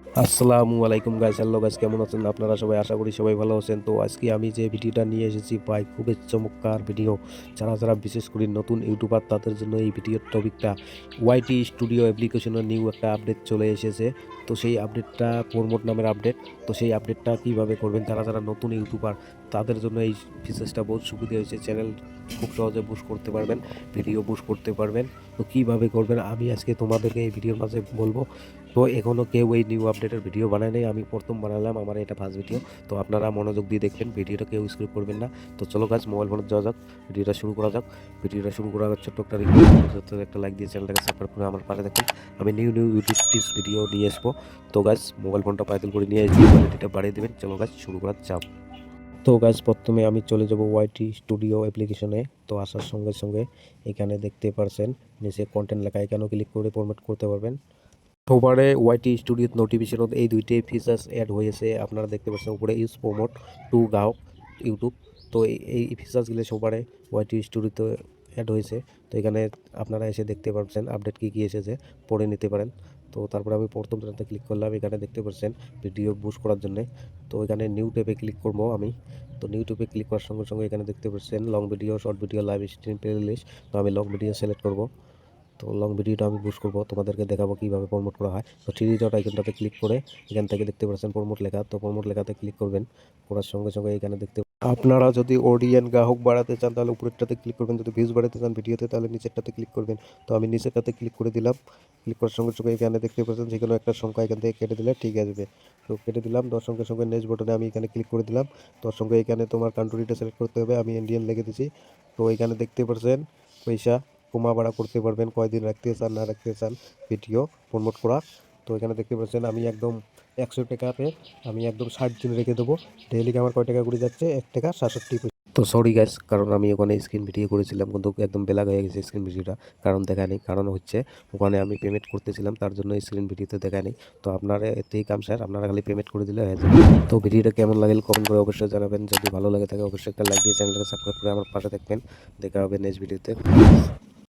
আসসালামু আলাইকুম guys, hello guys, কেমন আছেন আপনারা সবাই? আশা করি সবাই ভালো আছেন। তো আজকে আমি যে ভিডিওটা নিয়ে এসেছি ভাই, খুবই চমৎকার ভিডিও। যারা যারা বিশেষ করে নতুন ইউটিউবার তাদের জন্য এই ভিডিওর টপিকটা। ওয়াইটি স্টুডিও অ্যাপ্লিকেশনের নিউ একটা আপডেট চলে এসেছে। তো সেই আপডেটটা প্রমোট নামের আপডেট। তো সেই আপডেটটা কিভাবে করবেন, যারা যারা নতুন ইউটিউবার তাদের জন্য এই ফিচার্সটা বহুত সুবিধা হয়েছে। চ্যানেল খুব সহজে বুস্ট করতে পারবেন, ভিডিও বুস্ট করতে পারবেন। তো কিভাবে করবেন আমি আজকে তোমাদেরকে এই ভিডিওর মাঝে বলবো। তো এখনও কেউ এই নিউ আপডেটের ভিডিও বানায় নাই, আমি প্রথম বানালাম, আমার এটা ফার্স্ট ভিডিও। তো আপনারা মনোযোগ দিয়ে দেখবেন, ভিডিওটা কেউ স্কিপ করবেন না। তো চলো গাছ, মোবাইল ফোনে যাওয়া যাক, ভিডিওটা শুরু করা যাক। ভিডিওটা শুরু করার ছোট্ট একটা রিকোয়েস্ট, একটা লাইক দিয়ে চ্যানেলটাকে সাবস্ক্রাইব করে আমার পাশে দেখুন। আমি new new YouTube tips video নিয়ে আসবো। তো গাছ, মোবাইল ফোনটা পাইতেল করে নিয়ে এসেছি, কোয়ালিটিটা বাড়িয়ে দেবেন। চলো গাছ, শুরু করা যাক। তো গাছ, প্রথমে আমি চলে যাব ওয়াইটি স্টুডিও অ্যাপ্লিকেশনে। তো আসার সঙ্গে সঙ্গে এখানে দেখতে পারছেন নিচে কন্টেন্ট লেখা, এখানেও ক্লিক করে ফরম্যাট করতে পারবেন। সবারে ওয়াইটি স্টুডিওর নোটিফিকেশন এই দুইটাই ফিচার্স অ্যাড হয়েছে। আপনারা দেখতে পাচ্ছেন উপরে ইউজ প্রমোট টু গ্রাহক ইউটিউব। তো এই ফিচার্সগুলো সবারে ওয়াইটি স্টুডিওতে অ্যাড হয়েছে। তো এখানে আপনারা এসে দেখতে পাচ্ছেন আপডেট কী কী এসেছে, পড়ে নিতে পারেন। তো তারপরে আমি প্রথম চ্যানেলটা ক্লিক করলাম, এখানে দেখতে পাচ্ছেন ভিডিও বুস্ট করার জন্য। তো এখানে নিউ ট্যাবে ক্লিক করবো আমি। তো নিউ ট্যাবে ক্লিক করার সঙ্গে সঙ্গে এখানে দেখতে পাচ্ছেন long video, short video, live stream, playlist. তো আমি লং ভিডিও সিলেক্ট করব। তো লং ভিডিওটা আমি বুস্ট করবো, তোমাদেরকে দেখাবো কীভাবে প্রমোট করা হয়। তো থ্রি ডট আইকনটাতে ক্লিক করে এখান থেকে দেখতে পাচ্ছেন প্রমোট লেখা। তো প্রমোট লেখাতে ক্লিক করবেন, করার সঙ্গে সঙ্গে এখানে দেখতে, আপনারা যদি অডিয়েন্স গ্রাহক বাড়াতে চান তাহলে উপরেরটাতে ক্লিক করবেন, যদি ভিউজ বাড়াতে চান ভিডিওতে তাহলে নিচেরটাতে ক্লিক করবেন। তো আমি নিচেরটাতে ক্লিক করে দিলাম। ক্লিক করার সঙ্গে সঙ্গে এখানে দেখতে পাচ্ছেন যে কোনো একটা সংখ্যা এখান থেকে কেটে দিলে ঠিক আসবে। তো কেটে দিলাম, তার সঙ্গে সঙ্গে নেক্সট বাটনে আমি এখানে ক্লিক করে দিলাম। তার সঙ্গে এখানে তোমার কান্ট্রিটা সিলেক্ট করতে হবে, আমি ইন্ডিয়ান লিখে দিচ্ছি। তো এখানে দেখতে পাচ্ছেন পয়সা কমা বাড়া করতে পারবেন, কয়দিন রাখতে চান না রাখতে চান ভিডিও প্রমোট করা। তো এখানে দেখতে পাচ্ছেন আমি একদম 100 টাকাতে আমি একদম 60 দিন রেখে দেবো। ডেইলি আমার কয় টাকা করে যাচ্ছে, 1 টাকা 67 পয়সা। তো সরি গাইস, কারণ আমি ওখানে স্ক্রিন ভিডিও করেছিলাম কিন্তু একদম বেলা হয়ে গেছে স্ক্রিন ভিডিওটা, কারণ দেখায়নি। কারণ হচ্ছে ওখানে আমি পেমেন্ট করতেছিলাম, তার জন্য স্ক্রিন ভিডিওতে দেখায়নি। তো আপনারা এতেই কাম স্যার, আপনারা খালি পেমেন্ট করে দিলে হয়ে যাবে। তো ভিডিওটা কেমন লাগলে কমেন্ট করে অবশ্যই জানাবেন। যদি ভালো লাগে থাকে অবশ্যই একটা লাইক দিয়ে চ্যানেলটাকে সাবস্ক্রাইব করে আমার পাশে থাকবেন। দেখা হবে নেক্সট ভিডিওতে।